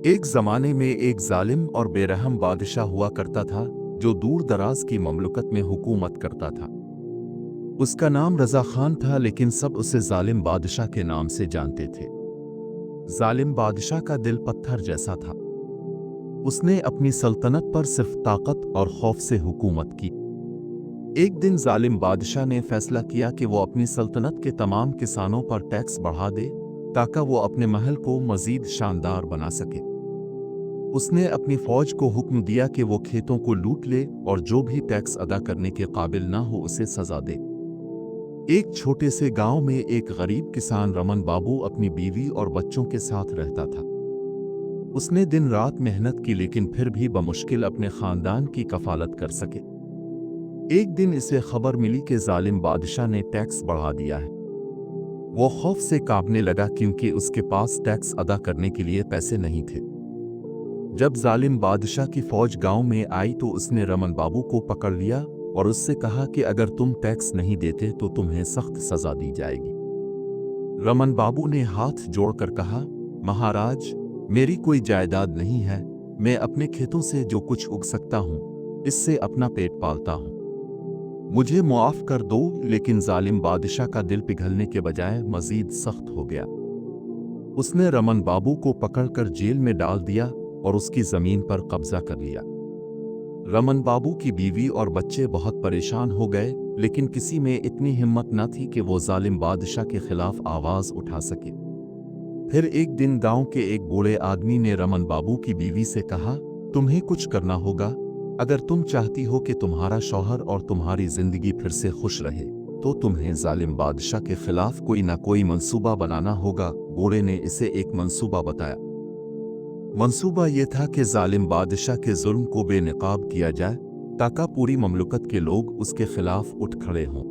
ایک زمانے میں ایک ظالم اور بے-رحم بادشاہ ہوا کرتا تھا جو دور دراز کی مملکت میں حکومت کرتا تھا۔ اس کا نام رضا خان تھا، لیکن سب اسے ظالم بادشاہ کے نام سے جانتے تھے۔ ظالم بادشاہ کا دل پتھر جیسا تھا۔ اس نے اپنی سلطنت پر صرف طاقت اور خوف سے حکومت کی۔ ایک دن ظالم بادشاہ نے فیصلہ کیا کہ وہ اپنی سلطنت کے تمام کسانوں پر ٹیکس بڑھا دے تاکہ وہ اپنے محل کو مزید شاندار بنا سکے۔ اس نے اپنی فوج کو حکم دیا کہ وہ کھیتوں کو لوٹ لے اور جو بھی ٹیکس ادا کرنے کے قابل نہ ہو اسے سزا دے۔ ایک چھوٹے سے گاؤں میں ایک غریب کسان رمن بابو اپنی بیوی اور بچوں کے ساتھ رہتا تھا۔ اس نے دن رات محنت کی، لیکن پھر بھی بمشکل اپنے خاندان کی کفالت کر سکے۔ ایک دن اسے خبر ملی کہ ظالم بادشاہ نے ٹیکس بڑھا دیا ہے۔ وہ خوف سے کانپنے لگا کیونکہ اس کے پاس ٹیکس ادا کرنے کے لیے پیسے نہیں تھے۔ جب ظالم بادشاہ کی فوج گاؤں میں آئی تو اس نے رمن بابو کو پکڑ لیا اور اس سے کہا کہ اگر تم ٹیکس نہیں دیتے تو تمہیں سخت سزا دی جائے گی۔ رمن بابو نے ہاتھ جوڑ کر کہا، مہاراج، میری کوئی جائیداد نہیں ہے، میں اپنے کھیتوں سے جو کچھ اگ سکتا ہوں اس سے اپنا پیٹ پالتا ہوں، مجھے معاف کر دو۔ لیکن ظالم بادشاہ کا دل پگھلنے کے بجائے مزید سخت ہو گیا۔ اس نے رمن بابو کو پکڑ کر جیل میں ڈال دیا اور اس کی زمین پر قبضہ کر لیا۔ رمن بابو کی بیوی اور بچے بہت پریشان ہو گئے، لیکن کسی میں اتنی ہمت نہ تھی کہ وہ ظالم بادشاہ کے خلاف آواز اٹھا سکے۔ پھر ایک دن گاؤں کے ایک بوڑھے آدمی نے رمن بابو کی بیوی سے کہا، تمہیں کچھ کرنا ہوگا، اگر تم چاہتی ہو کہ تمہارا شوہر اور تمہاری زندگی پھر سے خوش رہے تو تمہیں ظالم بادشاہ کے خلاف کوئی نہ کوئی منصوبہ بنانا ہوگا۔ بوڑھے نے اسے ایک منصوبہ بتایا۔ منصوبہ یہ تھا کہ ظالم بادشاہ کے ظلم کو بے نقاب کیا جائے تاکہ پوری مملکت کے لوگ اس کے خلاف اٹھ کھڑے ہوں۔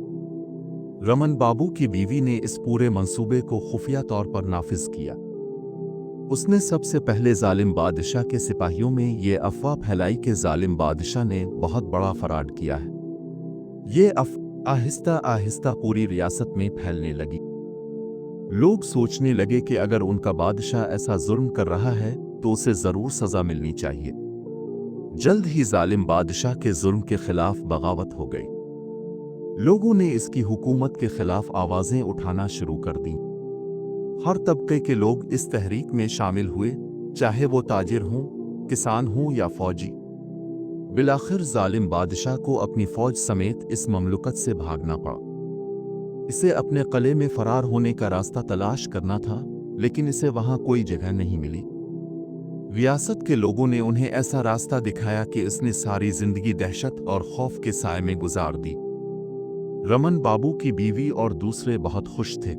رمن بابو کی بیوی نے اس پورے منصوبے کو خفیہ طور پر نافذ کیا۔ اس نے سب سے پہلے ظالم بادشاہ کے سپاہیوں میں یہ افواہ پھیلائی کہ ظالم بادشاہ نے بہت بڑا فراڈ کیا ہے۔ یہ افواہ آہستہ آہستہ پوری ریاست میں پھیلنے لگی۔ لوگ سوچنے لگے کہ اگر ان کا بادشاہ ایسا ظلم کر رہا ہے تو اسے ضرور سزا ملنی چاہیے۔ جلد ہی ظالم بادشاہ کے ظلم کے خلاف بغاوت ہو گئی۔ لوگوں نے اس کی حکومت کے خلاف آوازیں اٹھانا شروع کر دیں۔ ہر طبقے کے لوگ اس تحریک میں شامل ہوئے، چاہے وہ تاجر ہوں، کسان ہوں یا فوجی۔ بالآخر ظالم بادشاہ کو اپنی فوج سمیت اس مملکت سے بھاگنا پڑا۔ اسے اپنے قلعے میں فرار ہونے کا راستہ تلاش کرنا تھا، لیکن اسے وہاں کوئی جگہ نہیں ملی۔ ریاست کے لوگوں نے انہیں ایسا راستہ دکھایا کہ اس نے ساری زندگی دہشت اور خوف کے سائے میں گزار دی۔ رمن بابو کی بیوی اور دوسرے بہت خوش تھے۔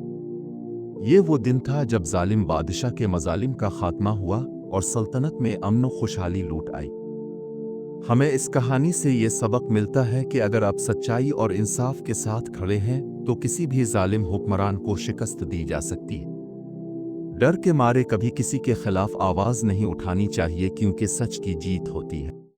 یہ وہ دن تھا جب ظالم بادشاہ کے مظالم کا خاتمہ ہوا اور سلطنت میں امن و خوشحالی لوٹ آئی۔ ہمیں اس کہانی سے یہ سبق ملتا ہے کہ اگر آپ سچائی اور انصاف کے ساتھ کھڑے ہیں تو کسی بھی ظالم حکمران کو شکست دی جا سکتی ہے۔ ڈر کے مارے کبھی کسی کے خلاف آواز نہیں اٹھانی چاہیے، کیونکہ سچ کی جیت ہوتی ہے۔